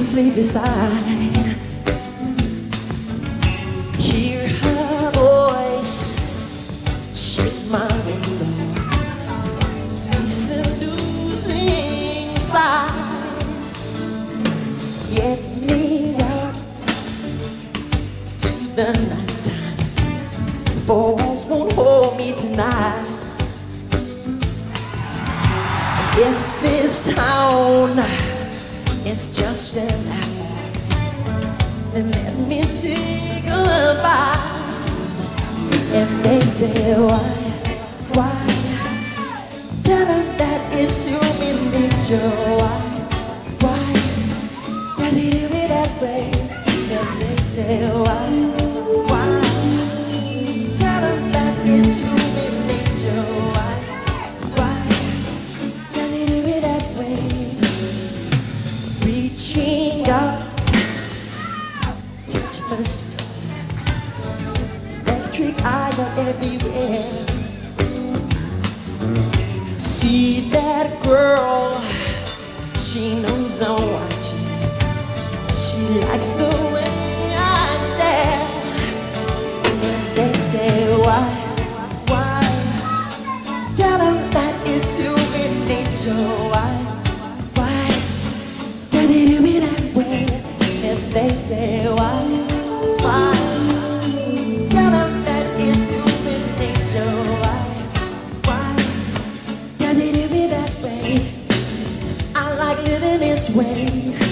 sleep beside. Hear her voice shake my window, sweet seducing sighs. Get me out to the nighttime, four walls won't hold me tonight. If this town is just an apple, then let me take a bite. If they say why, tell them that it's human nature. Why, does it do it that way? If they say why, tell them that it's human nature. Reaching out, touching my skin, electric eyes are everywhere. See that girl, she knows I'm watching. She likes the way I stare. And they say why, tell them that it's human nature. Why did it do me that way? If they say why, tell them that it's human nature. Why does it do me that way? I like living this way.